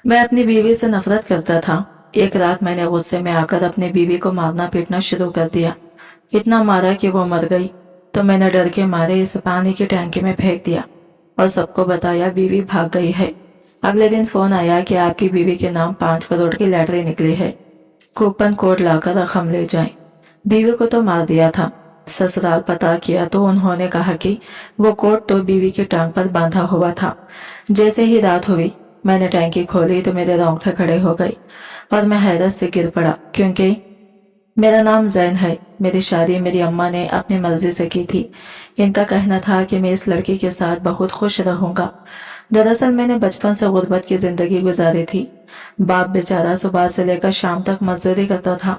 मैं अपनी बीवी से नफरत करता था। एक रात मैंने गुस्से में आकर अपनी बीवी को मारना पीटना शुरू कर दिया। इतना मारा कि वो मर गई। तो मैंने डर के मारे इसे पानी की टैंकी में फेंक दिया और सबको बताया बीवी भाग गई है। अगले दिन फोन आया कि आपकी बीवी के नाम 5 करोड़ की लॉटरी निकली है, कूपन कोड लाकर रकम ले जाएं। बीवी को तो मार दिया था। ससुराल पता किया तो उन्होंने कहा कि वो कोट तो बीवी की टांग पर बांधा हुआ था। जैसे ही रात हुई मैंने टैंकी खोली तो मेरे रोंगटे खड़े हो गए और मैं हैरत से गिर पड़ा, क्योंकि मेरा नाम जैन है। मेरी शादी मेरी अम्मा ने अपनी मर्जी से की थी। इनका कहना था कि मैं इस लड़की के साथ बहुत खुश रहूंगा। दरअसल मैंने बचपन से गुर्बत की जिंदगी गुजारी थी। बाप बेचारा सुबह से लेकर शाम तक मजदूरी करता था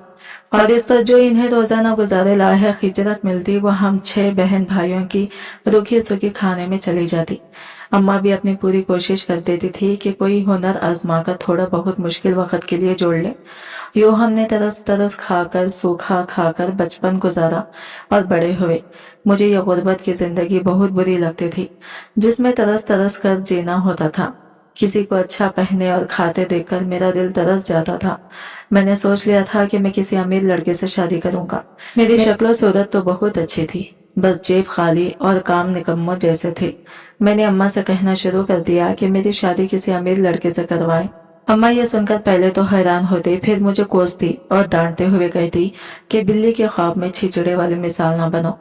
और इस पर जो इन्हें रोजाना गुजारे लायक हिजरत मिलती वो हम 6 बहन भाइयों की रूखी सूखी खाने में चली जाती। अम्मा भी अपनी पूरी कोशिश कर देती थी कि कोई हुनर आजमा कर थोड़ा बहुत मुश्किल वक्त के लिए जोड़ ले। यूं हमने तरस तरस खाकर सूखा खाकर बचपन गुजारा और बड़े हुए। मुझे यह गुर्बत की जिंदगी बहुत बुरी लगती थी, जिसमें तरस तरस कर जीना होता था। किसी को अच्छा पहने और खाते देखकर मेरा दिल तरस जाता था। मैंने सोच लिया था कि मैं किसी अमीर लड़के से शादी करूंगा। मेरी शक्ल सूरत तो बहुत अच्छी थी, बस जेब खाली और काम निकम्मों जैसे थे। मैंने अम्मा से कहना शुरू कर दिया कि मेरी शादी किसी अमीर लड़के से करवाएं। अम्मा ये सुनकर पहले तो हैरान होती, फिर मुझे कोसती और डांटते हुए कहती कि बिल्ली के ख्वाब में छिचड़े वाली मिसाल ना बनो।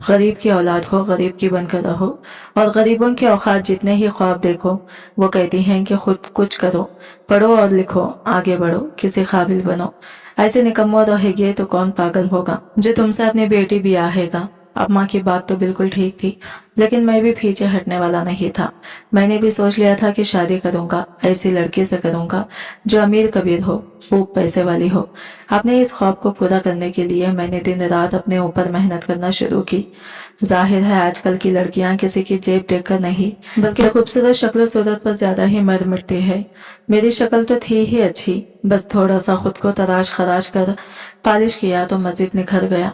गरीब की औलाद हो, गरीब की बनकर रहो और गरीबों के औकात जितने ही ख्वाब देखो। वो कहती हैं कि खुद कुछ करो, पढ़ो और लिखो, आगे बढ़ो, किसी काबिल बनो। ऐसे निकम्मो रहेगे तो कौन पागल होगा जो तुमसे अपनी बेटी ब्याहेगा। अम्मा की बात तो बिल्कुल ठीक थी, लेकिन मैं भी पीछे हटने वाला नहीं था। मैंने भी सोच लिया था कि शादी करूंगा, ऐसी लड़की से करूंगा जो अमीर कबीर हो, खूब पैसे वाली हो। अपने इस ख्वाब को पूरा करने के लिए मैंने दिन रात अपने ऊपर मेहनत करना शुरू की। जाहिर है आजकल की लड़कियां किसी की जेब देखकर नहीं बल्कि खूबसूरत शक्ल सूरत पर ज्यादा ही मर मिटती है। मेरी शक्ल तो थी ही अच्छी, बस थोड़ा सा खुद को तराश खराश कर पॉलिश किया तो मजीद निखर गया।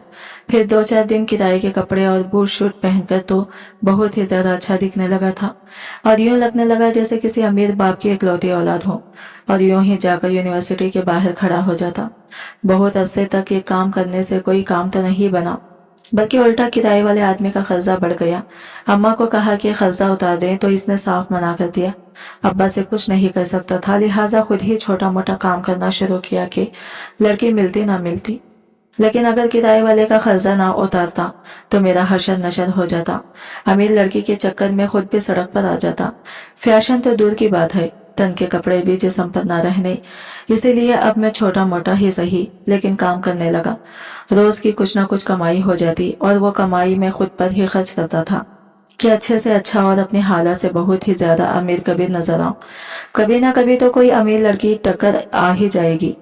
फिर 2-4 दिन किराए के कपड़े और बूट शूट पहनकर तो बहुत ही ज्यादा अच्छा दिखने लगा था और यूं लगने लगा जैसे किसी अमीर बाप की इकलौती औलाद हो। और यूं ही जाकर यूनिवर्सिटी के बाहर खड़ा हो जाता। बहुत अरसे तक ये काम करने से कोई काम तो नहीं बना, बल्कि उल्टा किराए वाले आदमी का खर्चा बढ़ गया। अम्मा को कहा कि खर्चा उतार दें तो इसने साफ मना कर दिया। अब्बा से कुछ नहीं कर सकता था, लिहाजा खुद ही छोटा मोटा काम करना शुरू किया कि लड़की मिलती ना मिलती। लेकिन अगर किराए वाले का खर्चा ना उतारता तो मेरा हशर नशर हो जाता। अमीर लड़की के चक्कर में खुद भी सड़क पर आ जाता। फैशन तो दूर की बात है, तन के कपड़े भी जिस्म पर ना रहने। इसीलिए अब मैं छोटा मोटा ही सही लेकिन काम करने लगा। रोज की कुछ ना कुछ कमाई हो जाती और वो कमाई मैं खुद पर ही खर्च करता था कि अच्छे से अच्छा और अपनी हालत से बहुत ही ज्यादा अमीर कबीर नजर आऊं। कभी ना कभी तो कोई अमीर लड़की टक्कर आ ही जाएगी।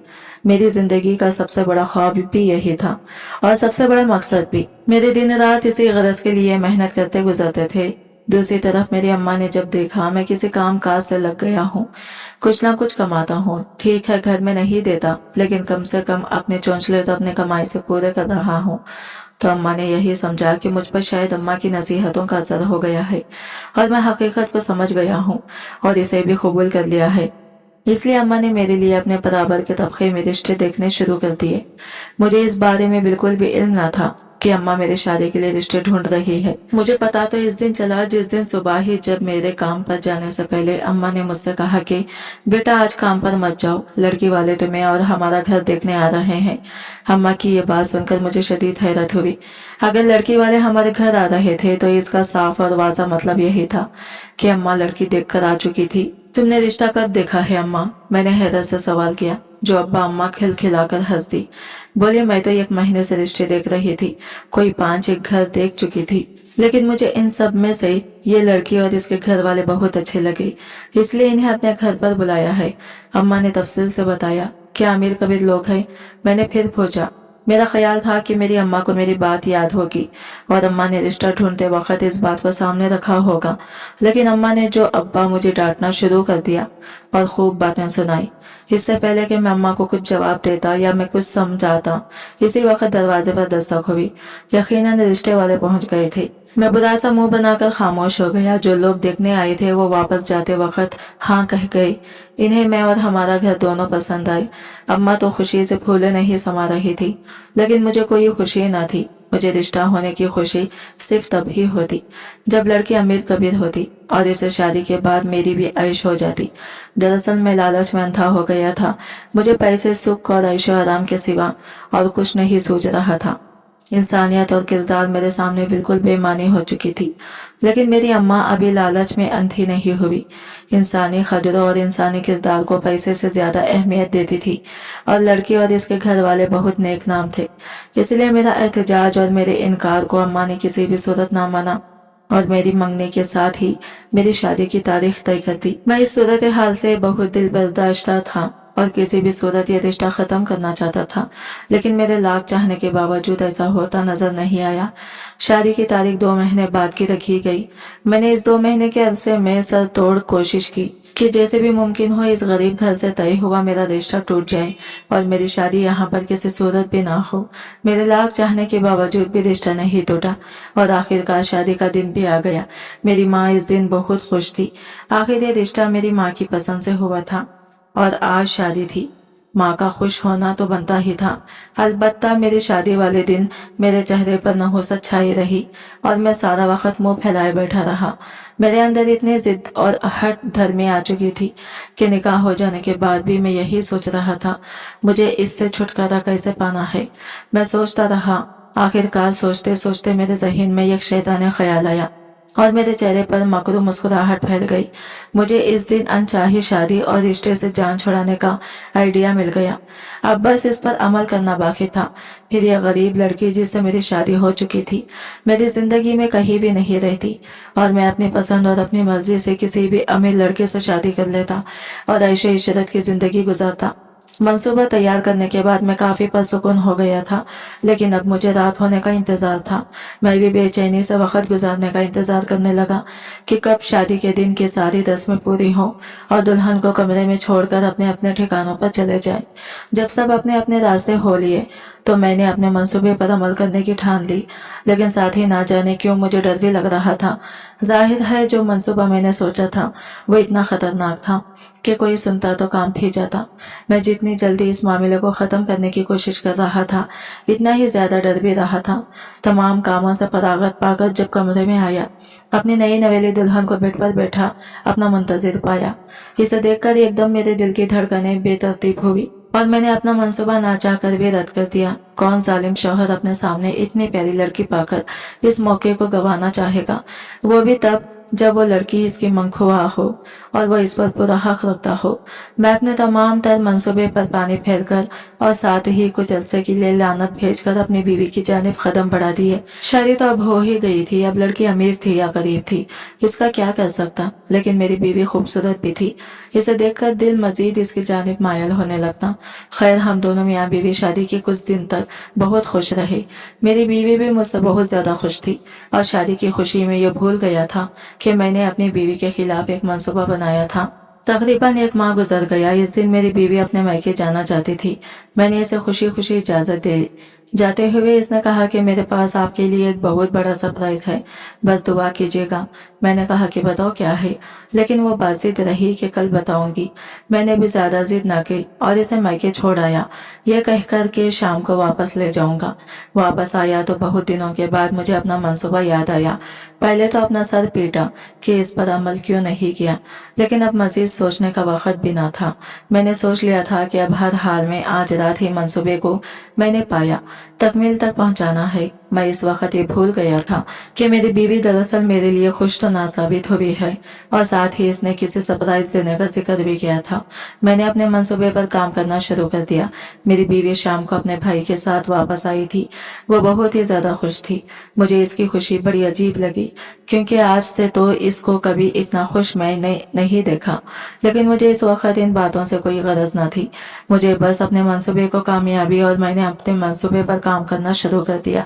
मेरी जिंदगी का सबसे बड़ा ख्वाब भी यही था और सबसे बड़ा मकसद भी। मेरे दिन रात इसी गरज के लिए मेहनत करते गुजरते थे। दूसरी तरफ मेरी अम्मा ने जब देखा मैं किसी काम काज से लग गया हूँ, कुछ ना कुछ कमाता हूँ, ठीक है घर में नहीं देता लेकिन कम से कम अपने चौंचले तो अपने कमाई से पूरे कर रहा हूँ, तो अम्मा ने यही समझा कि मुझ पर शायद अम्मा की नसीहतों का असर हो गया है और मैं हकीकत को समझ गया हूँ और इसे भी कबूल कर लिया है। इसलिए अम्मा ने मेरे लिए अपने बराबर के तबके में रिश्ते देखने शुरू कर दिए। मुझे इस बारे में बिल्कुल भी इल्म न था कि अम्मा मेरी शादी के लिए रिश्ते ढूंढ रही है। मुझे पता तो इस दिन चला जिस दिन सुबह ही जब मेरे काम पर जाने से पहले अम्मा ने मुझसे कहा कि बेटा आज काम पर मत जाओ, लड़की वाले तुम्हें और हमारा घर देखने आ रहे हैं। अम्मा की ये बात सुनकर मुझे शदीद हैरत हुई। अगर लड़की वाले हमारे घर आ रहे थे तो इसका साफ और वाज़ा मतलब यही था कि अम्मा लड़की देखकर आ चुकी थी। तुमने रिश्ता कब देखा है अम्मा? मैंने हैरत से सवाल किया। जो अब्बा अम्मा खिलखिलाकर हंस दी। बोले मैं तो 1 महीने से रिश्ते देख रही थी, कोई 5-1 घर देख चुकी थी, लेकिन मुझे इन सब में से ये लड़की और इसके घर वाले बहुत अच्छे लगे, इसलिए इन्हें अपने घर पर बुलाया है। अम्मा ने तफसील से बताया। क्या अमीर कबीर लोग हैं? मैंने फिर पूछा। मेरा ख्याल था कि मेरी अम्मा को मेरी बात याद होगी और अम्मा ने रिश्ता ढूंढते वक्त इस बात को सामने रखा होगा, लेकिन अम्मा ने जो अब्बा मुझे डांटना शुरू कर दिया और खूब बातें सुनाई। इससे पहले कि मैं अम्मा को कुछ जवाब देता या मैं कुछ समझाता, इसी वक्त दरवाजे पर दस्तक हुई। यकीनन रिश्ते वाले पहुंच गए थे। मैं बुरा सा मुंह बनाकर खामोश हो गया। जो लोग देखने आए थे वो वापस जाते वक्त हाँ कह गए। इन्हें मैं और हमारा घर दोनों पसंद आए। अम्मा तो खुशी से फूले नहीं समा रही थी, लेकिन मुझे कोई खुशी न थी। मुझे रिश्ता होने की खुशी सिर्फ तभी होती जब लड़की अमीर कबीर होती और इसे शादी के बाद मेरी भी ऐश हो जाती। दरअसल मैं लालच में अंधा हो गया था। मुझे पैसे, सुख और ऐशो आराम के सिवा और कुछ नहीं सूझ रहा था। इंसानियत और किरदार मेरे सामने बिल्कुल बेमानी हो चुकी थी। लेकिन मेरी अम्मा अभी लालच में अंधी नहीं हुई। इंसानी कदरों और इंसानी किरदार को पैसे से ज्यादा अहमियत देती थी और लड़की और इसके घर वाले बहुत नेक नाम थे। इसलिए मेरा एहतजाज और मेरे इनकार को अम्मा ने किसी भी सूरत ना माना और मेरी मंगने के साथ ही मेरी शादी की तारीख तय कर दी। मैं इस सूरत हाल से बहुत दिल बर्दाश्ता था और किसी भी सूरत ये रिश्ता खत्म करना चाहता था, लेकिन मेरे लाख चाहने के बावजूद ऐसा होता नजर नहीं आया। शादी की तारीख 2 महीने बाद की रखी गई। मैंने इस 2 महीने के अरसे में सर तोड़ कोशिश की कि जैसे भी मुमकिन हो इस गरीब घर से तय हुआ मेरा रिश्ता टूट जाए और मेरी शादी यहाँ पर किसी सूरत भी ना हो। मेरे लाख चाहने के बावजूद भी रिश्ता नहीं टूटा और आखिरकार शादी का दिन भी आ गया। मेरी माँ इस दिन बहुत खुश थी। आखिर ये रिश्ता मेरी माँ की पसंद से हुआ था और आज शादी थी। माँ का खुश होना तो बनता ही था। अलबत्ता मेरी शादी वाले दिन मेरे चेहरे पर नहुसत छाई रही और मैं सारा वक्त मुंह फैलाए बैठा रहा। मेरे अंदर इतनी जिद और हट धर्मी आ चुकी थी कि निकाह हो जाने के बाद भी मैं यही सोच रहा था, मुझे इससे छुटकारा कैसे पाना है। मैं सोचता रहा। आखिरकार सोचते सोचते मेरे जहन में एक शैतानी ख्याल आया और मेरे चेहरे पर मकरू मुस्कुराहट फैल गई। मुझे इस दिन अनचाही शादी और रिश्ते से जान छुड़ाने का आइडिया मिल गया। अब बस इस पर अमल करना बाकी था। फिर यह गरीब लड़की जिससे मेरी शादी हो चुकी थी मेरी जिंदगी में कहीं भी नहीं रहती और मैं अपनी पसंद और अपनी मर्जी से किसी भी अमीर लड़के से शादी कर लेता और ऐशो इशरत की जिंदगी गुजारता। मंसूबा तैयार करने के बाद मैं काफी पुरसुकून हो गया था, लेकिन अब मुझे रात होने का इंतजार था। मैं भी बेचैनी से वक्त गुजारने का इंतजार करने लगा कि कब शादी के दिन की सारी रस्में पूरी हो और दुल्हन को कमरे में छोड़कर अपने अपने ठिकानों पर चले जाए। जब सब अपने अपने रास्ते हो लिए तो मैंने अपने मंसूबे पर अमल करने की ठान ली, लेकिन साथ ही ना जाने क्यों मुझे डर भी लग रहा था। जाहिर है जो मंसूबा मैंने सोचा था वो इतना खतरनाक था कि कोई सुनता तो काम भी जाता। मैं जितनी जल्दी इस मामले को खत्म करने की कोशिश कर रहा था, इतना ही ज्यादा डर भी रहा था। तमाम कामों से फरागत पाकर जब कमरे में आया, अपनी नई नवेली दुल्हन को बेड पर बैठा अपना मुंतजिर पाया। इसे देखकर एकदम मेरे दिल की धड़कनें बेतरतीब हुई और मैंने अपना मंसूबा ना चाहकर भी रद्द कर दिया। कौन जालिम शौहर अपने सामने इतनी प्यारी लड़की पाकर इस मौके को गंवाना चाहेगा, वो भी तब जब वो लड़की इसकी मंखुआ हो और वो इस पर पूरा हक रखता हो। मैं अपने तमाम तर मंसूबे पर पानी फेरकर और साथ ही कुछ अरसे के लिए लानत भेजकर अपनी बीवी की जानिब कदम बढ़ा दिए। शादी तो अब हो ही गई थी। अब लड़की अमीर थी या गरीब थी, इसका क्या कर सकता, लेकिन मेरी बीवी खूबसूरत भी थी। इसे देखकर दिल मजीद इसकी जानिब मायल होने लगता। खैर, हम दोनों मियाँ बीवी शादी के कुछ दिन तक बहुत खुश रहे। मेरी बीवी भी मुझसे बहुत ज्यादा खुश थी और शादी की खुशी में ये भूल गया था कि मैंने अपनी बीवी के खिलाफ एक मंसूबा बनाया था। तकरीबन 1 माह गुजर गया। इस दिन मेरी बीवी अपने मायके जाना चाहती थी। मैंने इसे खुशी खुशी इजाजत दे जाते हुए इसने कहा कि मेरे पास आपके लिए एक बहुत बड़ा सरप्राइज है, बस दुआ कीजिएगा। मैंने कहा कि बताओ क्या है, लेकिन वो बाजिद रही कि कल बताऊंगी। मैंने भी ज्यादा जिद न की और इसे मायके छोड़ आया, यह कहकर के शाम को वापस ले जाऊंगा। वापस आया तो बहुत दिनों के बाद मुझे अपना मंसूबा याद आया। पहले तो अपना सर पीटा कि इस पर अमल क्यों नहीं किया, लेकिन अब मजीद सोचने का वक्त भी ना था। मैंने सोच लिया था कि अब हर हाल में आज रात ही मंसूबे को मैंने पाया तकमील तक पहुंचाना है। मैं इस वक्त ये भूल गया था कि मेरी बीवी दरअसल मेरे लिए खुश तो ना साबित हुई है और साथ ही इसने किसी सरप्राइज देने का जिक्र भी किया था। मैंने अपने मंसूबे पर काम करना शुरू कर दिया। मेरी बीवी शाम को अपने भाई के साथ वापस आई थी। वो बहुत ही ज्यादा खुश थी। मुझे इसकी खुशी बड़ी अजीब लगी क्योंकि आज से तो इसको कभी इतना खुश मैंने नहीं देखा, लेकिन मुझे इस वक्त इन बातों से कोई गरज न थी। मुझे बस अपने मंसूबे को कामयाबी और मैंने अपने मंसूबे पर काम करना शुरू कर दिया।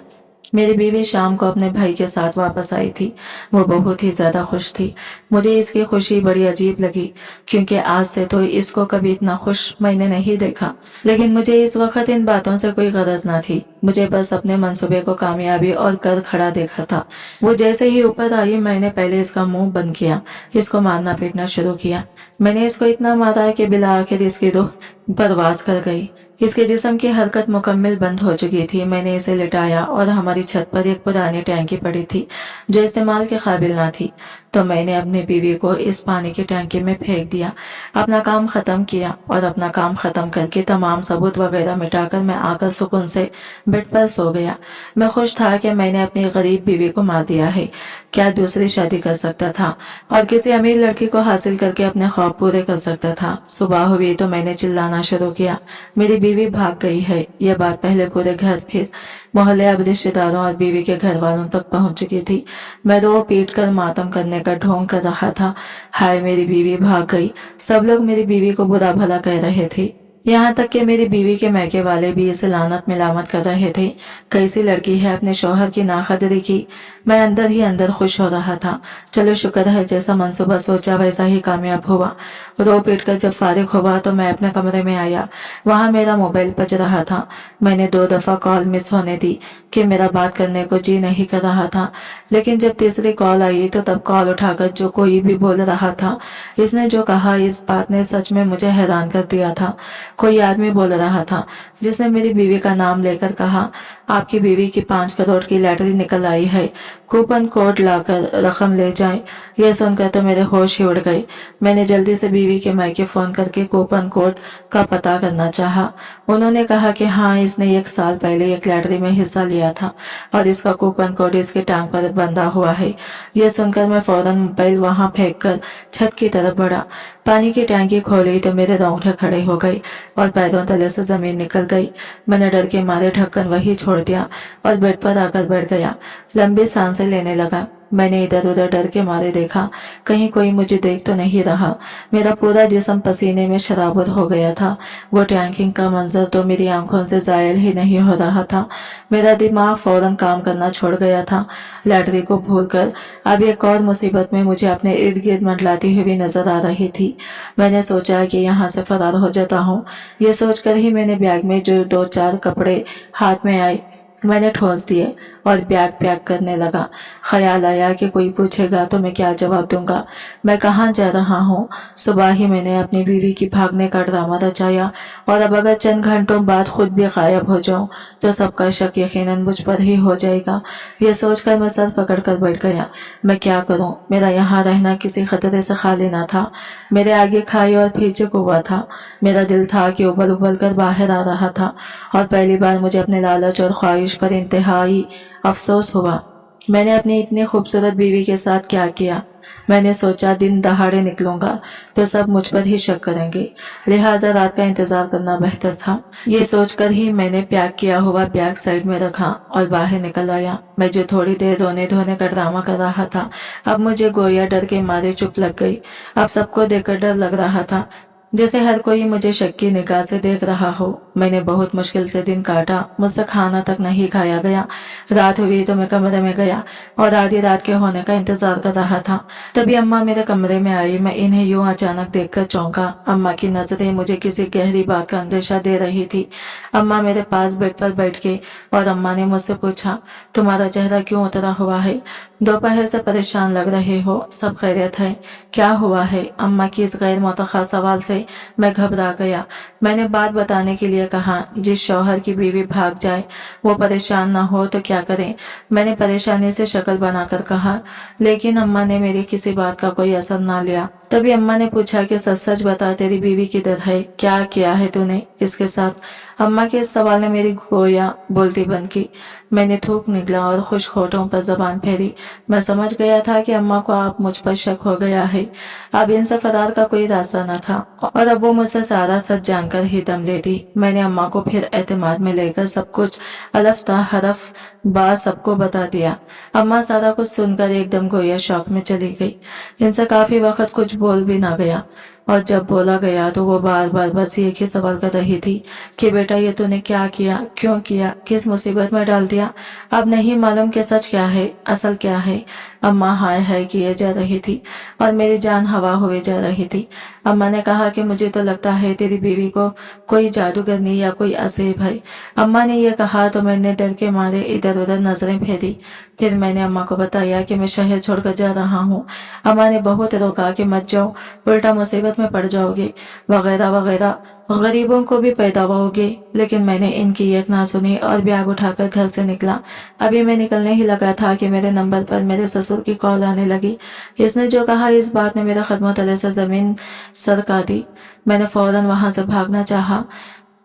मेरी बीवी शाम को अपने भाई के साथ वापस आई थी। वो बहुत ही ज्यादा खुश थी। मुझे इसकी खुशी बड़ी अजीब लगी, क्योंकि आज से तो इसको कभी इतना खुश मैंने नहीं देखा। लेकिन मुझे इस वक्त इन बातों से कोई गरज ना थी। मुझे बस अपने मंसूबे को कामयाबी और कर खड़ा देखा था। वो जैसे ही ऊपर आई, मैंने पहले इसका मुंह बंद किया, इसको मारना पीटना शुरू किया। मैंने इसको इतना मारा कि बिला आखिर इसकी रूह परवास कर गई। इसके जिस्म की हरकत मुकम्मल बंद हो चुकी थी। मैंने इसे लिटाया और हमारी छत पर एक पुरानी टैंकी पड़ी थी जो इस्तेमाल के काबिल ना थी, तो मैंने अपनी बीवी को इस पानी की टैंकी में फेंक दिया। अपना काम खत्म किया और अपना काम खत्म करके तमाम सबूत वगैरह मिटाकर मैं आकर सुकून से बेड पर सो गया। मैं खुश था कि मैंने अपनी गरीब बीवी को मार दिया है। क्या दूसरी शादी कर सकता था और किसी अमीर लड़की को हासिल करके अपने ख्वाब पूरे कर सकता था। सुबह हुई तो मैंने चिल्लाना शुरू किया, मेरी बीवी भाग गई है। यह बात पहले पूरे घर, फिर मोहल्ले, अब रिश्तेदारों और बीवी के घर वालों तक पहुंच चुकी थी। मैं रो पीट कर मातम करने का ढोंग कर रहा था। हाय, मेरी बीवी भाग गई। सब लोग मेरी बीवी को बुरा भला कह रहे थे। यहाँ तक कि मेरी बीवी के मैके वाले भी इसे लानत मिलामत कर रहे थे। कैसी लड़की है, अपने शौहर की नाकदरी की। मैं अंदर ही अंदर खुश हो रहा था। चलो शुक्र है, जैसा मंसूबा सोचा वैसा ही कामयाब हुआ। रो पीट कर जब फारिग हुआ तो मैं अपने कमरे में आया। वहाँ मेरा मोबाइल बज रहा था। मैंने 2 दफा कॉल मिस होने दी कि मेरा बात करने को जी नहीं कर रहा था। लेकिन जब तीसरी कॉल आई तो तब कॉल उठाकर जो कोई भी बोल रहा था, इसने जो कहा, इस बात ने सच में मुझे हैरान कर दिया था। कोई आदमी बोल रहा था जिसने मेरी बीवी का नाम लेकर कहा, आपकी बीवी की 5 करोड़ की लॉटरी निकल आई है, कूपन कोड लाकर रकम ले जाएं। यह सुनकर तो मेरे होश ही उड़ गए। मैंने जल्दी से बीवी के मायके फोन करके कूपन कोड का पता करना चाहा। उन्होंने कहा कि हाँ, इसने 1 साल पहले एक लॉटरी में हिस्सा लिया था और इसका कूपन कोड इसके टांग पर बंधा हुआ है। यह सुनकर मैं फौरन मोबाइल वहां फेंक कर छत की तरफ बढ़ा। पानी की टैंकी खोली तो मेरे रोंगटे खड़े हो गए और पैरों तले से जमीन निकल गई। मैंने डर के मारे ढक्कन वही छोड़ दिया और बेड पर आकर बैठ गया। लंबी सांसें लेने लगा। मैंने इधर उधर डर के मारे देखा, कहीं कोई मुझे देख तो नहीं रहा। मेरा पूरा जिस्म पसीने में शराबत हो गया था। वो टैंकिंग का मंजर तो मेरी आंखों से जायल ही नहीं हो रहा था। मेरा दिमाग फौरन काम करना छोड़ गया था। लॉटरी को भूलकर अब एक और मुसीबत में मुझे अपने इर्द गिर्द मंडलाती हुई नजर आ रही थी। मैंने सोचा कि यहाँ से फरार हो जाता हूँ। ये सोचकर ही मैंने बैग में जो 2-4 कपड़े हाथ में आए मैंने ठोंस दिए और बैग पैक करने लगा। ख्याल आया कि कोई पूछेगा तो मैं क्या जवाब दूंगा, मैं कहाँ जा रहा हूँ। सुबह ही मैंने अपनी बीवी की भागने का ड्रामा रचाया और अब अगर चंद घंटों बाद खुद भी गायब हो जाऊं तो सबका शक यकीनन मुझ पर ही हो जाएगा। ये सोचकर मैं सर पकड़ कर बैठ गया। मैं क्या करूं? मेरा यहाँ रहना किसी खतरे से खाली ना था। मेरे आगे खाई और पीछे कुआं था। मेरा दिल था कि उबल उबल कर बाहर आ रहा था और पहली बार मुझे अपने लालच और ख्वाहिश पर इंतहाई अफसोस हुआ। मैंने अपनी इतनी खूबसूरत बीवी के साथ क्या किया। मैंने सोचा दिन दहाड़े निकलूंगा तो सब मुझ पर ही शक करेंगे, लिहाजा रात का इंतजार करना बेहतर था। ये सोचकर ही मैंने पैक किया हुआ बैग साइड में रखा और बाहर निकल आया। मैं जो थोड़ी देर रोने धोने का ड्रामा कर रहा था, अब मुझे गोया डर के मारे चुप लग गई। अब सबको देखकर डर लग रहा था, जैसे हर कोई मुझे शक की निगाह से देख रहा हो। मैंने बहुत मुश्किल से दिन काटा। मुझसे खाना तक नहीं खाया गया। रात हुई तो मैं कमरे में गया और आधी रात के होने का इंतजार कर रहा था। तभी अम्मा मेरे कमरे में आई। मैं इन्हें यूं अचानक देखकर चौंका। अम्मा की नजरें मुझे किसी गहरी बात का अंदेशा दे रही थी। अम्मा मेरे पास बेड पर बैठ गई और अम्मा ने मुझसे पूछा, तुम्हारा चेहरा क्यों उतरा हुआ है? दोपहर से परेशान लग रहे हो, सब खैरियत है? क्या हुआ है? अम्मा की इस गैर मुतख्खा सवाल से मैं घबरा गया। मैंने बात बताने के लिए कहा, जिस शौहर की बीवी भाग जाए वो परेशान ना हो तो क्या करें? मैंने परेशानी से शक्ल बनाकर कहा, लेकिन अम्मा ने मेरी किसी बात का कोई असर ना लिया। तभी अम्मा ने पूछा कि सच सच बता, तेरी बीवी किधर है? क्या किया है तूने इसके साथ? अम्मा के इस सवाल ने मेरी गोया बोलती बंद की। मैंने थूक निकला और खुश होठों पर जबान फेरी। मैं समझ गया था कि अम्मा को आप मुझ पर शक हो गया है। अब इनसे फरार का कोई रास्ता न था और अब वो मुझसे सारा सच जानकर ही दम लेती। मैंने अम्मा को फिर एतमाद में लेकर सब कुछ अलफ ता हरफ बा सबको बता दिया। अम्मा सारा कुछ सुनकर एकदम गोया शौक में चली गई। इनसे काफी वक्त कुछ बोल भी ना गया। और जब बोला गया तो वो बार बार बस एक ही सवाल कर रही थी कि बेटा ये तूने क्या किया, क्यों किया, किस मुसीबत में डाल दिया। अब नहीं मालूम कि सच क्या है, असल क्या है। अम्मा हाय हाय किए जा रही थी और मेरी जान हवा हुए जा रही थी। अम्मा ने कहा कि मुझे तो लगता है तेरी बीवी को कोई जादूगरनी या कोई असेब है। अम्मा ने यह कहा तो मैंने डर के मारे इधर उधर नजरें फेरी। फिर मैंने अम्मा को बताया कि मैं शहर छोड़कर जा रहा हूँ। अम्मा ने बहुत रोका कि मत जाओ, उल्टा मुसीबत में पड़ जाओगे, वगैरह वगैरह, गरीबों को भी पैदा होगे। लेकिन मैंने इनकी एक ना सुनी और बैग उठाकर घर से निकला। अभी मैं निकलने ही लगा था कि मेरे नंबर पर मेरे ससुर की कॉल आने लगी। इसने जो कहा इस बात ने मेरे कदमों तले से जमीन सरका दी। मैंने फौरन वहां से भागना चाहा।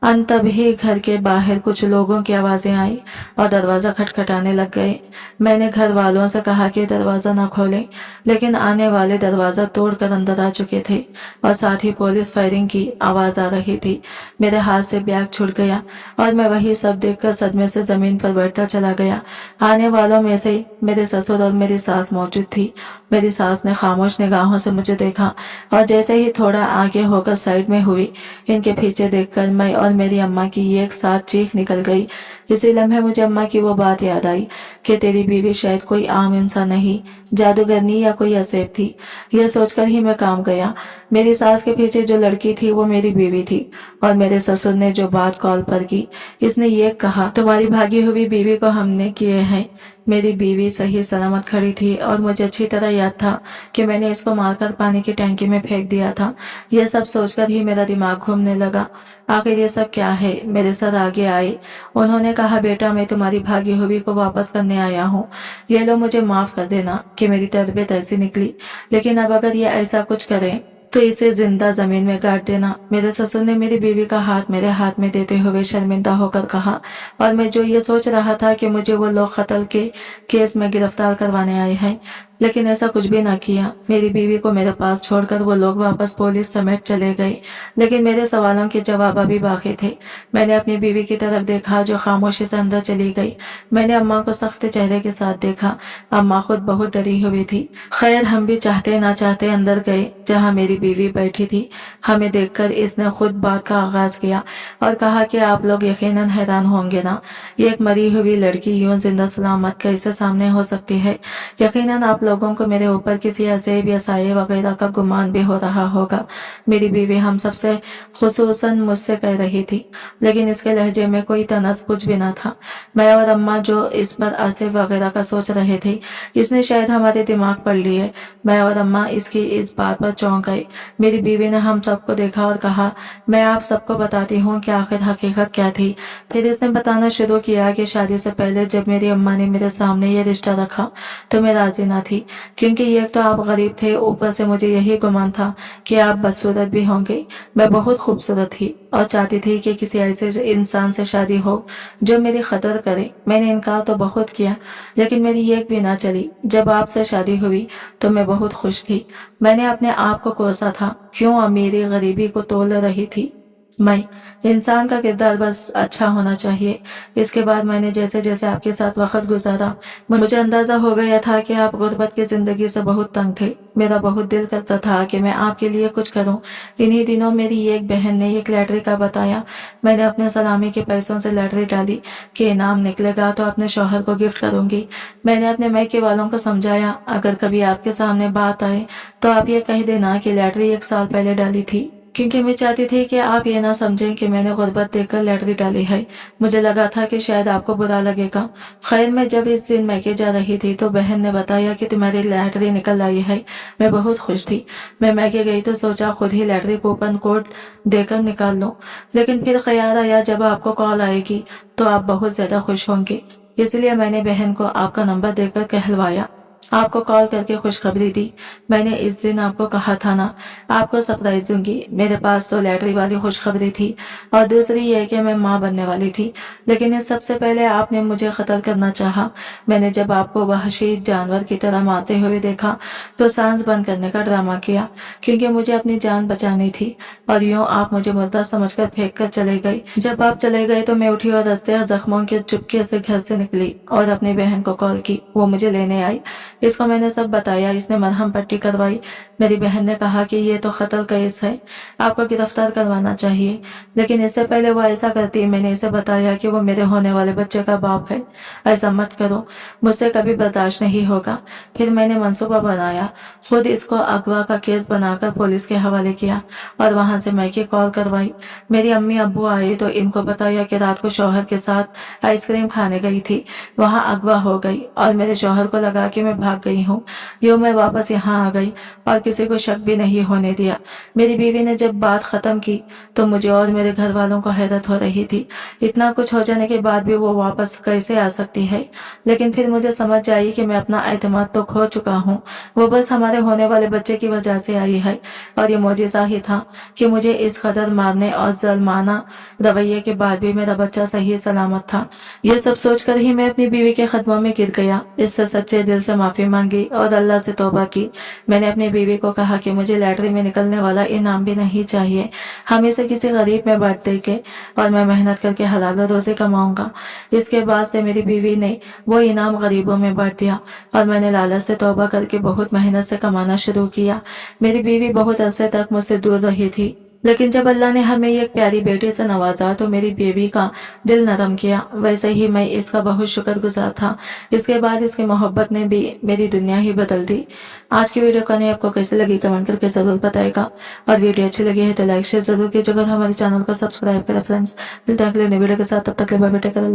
तभी घर के बाहर कुछ लोगों की आवाजें आई और दरवाजा खटखटाने लग गए। मैंने घर वालों से कहा कि दरवाजा न खोलें, लेकिन आने वाले दरवाजा तोड़कर अंदर आ चुके थे और साथ ही पुलिस फायरिंग की आवाज आ रही थी। मेरे हाथ से बैग छूट गया और मैं वही सब देखकर सदमे से जमीन पर बैठता चला गया। आने वालों में से मेरे ससुर और मेरी सास मौजूद थी। मेरी सास ने खामोश निगाहों से मुझे देखा और जैसे ही थोड़ा आगे होकर साइड में हुई, इनके पीछे देखकर मैं और मेरी अम्मा की एक साथ चीख निकल गई। इसी लम्हे मुझे अम्मा की वो बात याद आई कि तेरी बीवी शायद कोई आम इंसान नहीं, जादूगरनी या कोई असेब थी। यह सोचकर ही मैं काम गया। मेरी सास के पीछे जो लड़की थी वो मेरी बीवी थी और मेरे ससुर ने जो बात कॉल पर की, इसने ये कहा तुम्हारी भागी हुई बीवी को हमने किए हैं। मेरी बीवी सही सलामत खड़ी थी और मुझे अच्छी तरह याद था कि मैंने इसको मारकर पानी की टैंकी में फेंक दिया था। यह सब सोचकर ही मेरा दिमाग घूमने लगा। आखिर ये सब क्या है। मेरे सर आगे आए। उन्होंने कहा बेटा मैं तुम्हारी भागी हुई को वापस करने आया हूँ। ये लो मुझे माफ कर देना कि मेरी तरबियत ऐसी निकली, लेकिन अब अगर ये ऐसा कुछ करें तो इसे जिंदा जमीन में गाड़ देना। मेरे ससुर ने मेरी बीवी का हाथ मेरे हाथ में देते हुए शर्मिंदा होकर कहा और मैं जो ये सोच रहा था कि मुझे वो लोग कत्ल के केस में गिरफ्तार करवाने आए हैं, लेकिन ऐसा कुछ भी न किया। मेरी बीवी को मेरे पास छोड़कर वो लोग वापस पुलिस समेत चले गए, लेकिन मेरे सवालों के जवाब अभी बाकी थे। मैंने अपनी बीवी की तरफ देखा जो खामोशी से अंदर चली गई। मैंने अम्मा को सख्त चेहरे के साथ देखा। अम्मा खुद बहुत डरी हुई थी। खैर हम भी चाहते ना चाहते अंदर गए जहाँ मेरी बीवी बैठी थी। हमें देखकर इसने खुद बात का आगाज किया और कहा कि आप लोग यकीनन हैरान होंगे ना, ये एक मरी हुई लड़की यूं जिंदा सलामत कैसे सामने हो सकती है। यकीनन आप लोगों को मेरे ऊपर किसी असेब या साये वगैरह का गुमान भी हो रहा होगा। मेरी बीवी हम सबसे खुसूसन मुझसे कह रही थी, लेकिन इसके लहजे में कोई तनस कुछ भी न था। मैं और अम्मा जो इस पर असेब वगैरह का सोच रहे थे, इसने शायद हमारे दिमाग पढ़ लिए। मैं और अम्मा इसकी इस बात पर चौंक गए। मेरी बीवी ने हम सबको देखा और कहा मैं आप सबको बताती हूँ कि आखिर हकीकत क्या थी। फिर इसने बताना शुरू किया कि शादी से पहले जब मेरी अम्मा ने मेरे सामने ये रिश्ता रखा तो मैं राजी न थी, क्योंकि एक तो आप गरीब थे, ऊपर से मुझे यही गुमान था कि आप बदसूरत भी होंगे। मैं बहुत खूबसूरत थी और चाहती थी कि किसी ऐसे इंसान से शादी हो जो मेरी कदर करे। मैंने इनकार तो बहुत किया, लेकिन मेरी एक भी ना चली। जब आपसे शादी हुई तो मैं बहुत खुश थी। मैंने अपने आप को कोसा था, क्यों अमीरी गरीबी को तोल रही थी। मैं इंसान का किरदार बस अच्छा होना चाहिए। इसके बाद मैंने जैसे जैसे आपके साथ वक्त गुजारा, मुझे अंदाजा हो गया था कि आप गुर्बत की जिंदगी से बहुत तंग थे। मेरा बहुत दिल करता था कि मैं आपके लिए कुछ करूं। इन्हीं दिनों मेरी एक बहन ने एक लॉटरी का बताया। मैंने अपने सलामी के पैसों से लॉटरी डाली कि इनाम निकलेगा तो अपने शौहर को गिफ्ट करूंगी। मैंने अपने मायके वालों को समझाया अगर कभी आपके सामने बात आए तो आप ये कह देना कि लॉटरी 1 साल पहले डाली थी, क्योंकि मैं चाहती थी कि आप ये ना समझें कि मैंने गुर्बत देखकर लॉटरी डाली है। मुझे लगा था कि शायद आपको बुरा लगेगा। खैर मैं जब इस दिन मैके जा रही थी तो बहन ने बताया कि तुम्हारी लॉटरी निकल आई है। मैं बहुत खुश थी। मैं मैके गई तो सोचा खुद ही लॉटरी कूपन कोड देकर निकाल लूं, लेकिन फिर ख्याल आया जब आपको कॉल आएगी तो आप बहुत ज्यादा खुश होंगे, इसलिए मैंने बहन को आपका नंबर देकर कहलवाया, आपको कॉल करके खुशखबरी दी। मैंने इस दिन आपको कहा था ना आपको सरप्राइज दूंगी। मेरे पास तो लॉटरी वाली खुशखबरी थी और दूसरी ये कि मैं माँ बनने वाली थी, लेकिन इस सबसे पहले आपने मुझे कत्ल करना चाहा। मैंने जब आपको वहशी जानवर की तरह मारते हुए देखा तो सांस बंद करने का ड्रामा किया, क्योंकि मुझे अपनी जान बचानी थी और यूं आप मुझे मुर्दा समझकर फेंक कर चले गए। जब आप चले गए तो मैं उठी और दस्ते और जख्मों के चुपके से घर से निकली और अपनी बहन को कॉल की। वो मुझे लेने आई। इसको मैंने सब बताया, इसने मरहम पट्टी करवाई। मेरी बहन ने कहा कि ये तो खतर केस है, आपको गिरफ्तार करवाना चाहिए, लेकिन इससे पहले वो ऐसा करती है। मैंने इसे बताया कि वो मेरे होने वाले बच्चे का बाप है, ऐसा मत करो, मुझसे कभी बर्दाश्त नहीं होगा। फिर मैंने मंसूबा बनाया, खुद इसको अगवा का केस बनाकर पुलिस के हवाले किया और वहां से मैके कॉल करवाई। मेरी अम्मी अब्बू आए तो इनको बताया कि रात को शौहर के साथ आइसक्रीम खाने गई थी, वहां अगवा हो गई और मेरे शौहर को लगा कि मैं भाग गई हूँ। यूं मैं वापस यहाँ आ गई और किसी को शक भी नहीं होने दिया। मेरी बीवी ने जब बात खत्म की तो मुझे और मेरे घर वालों को हैरत हो रही थी, इतना कुछ हो जाने के बाद भी वो वापस कैसे आ सकती है। लेकिन फिर मुझे समझ आई कि मैं अपना एतमाद तो खो चुका हूँ, वो बस हमारे होने वाले बच्चे की वजह से आई है। और ये मौजिज़ा ही था कि मुझे इस कदर मारने और ज़ल्माना रवैये के बाद भी मेरा बच्चा सही सलामत था। ये सब सोचकर ही मैं अपनी बीवी के कदमों में गिर गया। इससे सच्चे दिल से माफी मांगी और अल्लाह से तौबा की। मैंने अपनी बीवी को कहा कि मुझे लैटरी में निकलने वाला इनाम भी नहीं चाहिए, हम इसे किसी गरीब में बांट देंगे और मैं मेहनत करके हलाल रोज़े कमाऊंगा। इसके बाद से मेरी बीवी ने वो इनाम गरीबों में बांट दिया और मैंने लालच से तौबा करके बहुत मेहनत से कमाना शुरू किया। मेरी बीवी बहुत अरसे तक मुझसे दूर रही थी, लेकिन जब अल्लाह ने हमें एक प्यारी बेटी से नवाजा तो मेरी बीवी का दिल नरम किया। वैसे ही मैं इसका बहुत शुक्रगुजार था। इसके बाद इसकी मोहब्बत ने भी मेरी दुनिया ही बदल दी। आज की वीडियो कहानी आपको कैसी लगी कमेंट करके जरूर बताएगा, और वीडियो अच्छी लगी है तो लाइक शेयर जरूर कीजिएगा। हमारे चैनल को सब्सक्राइब करें फ्रेंड्स। मिलते हैं अगले नई वीडियो के साथ, तब तक के लिए बाय बाय, टेक केयर।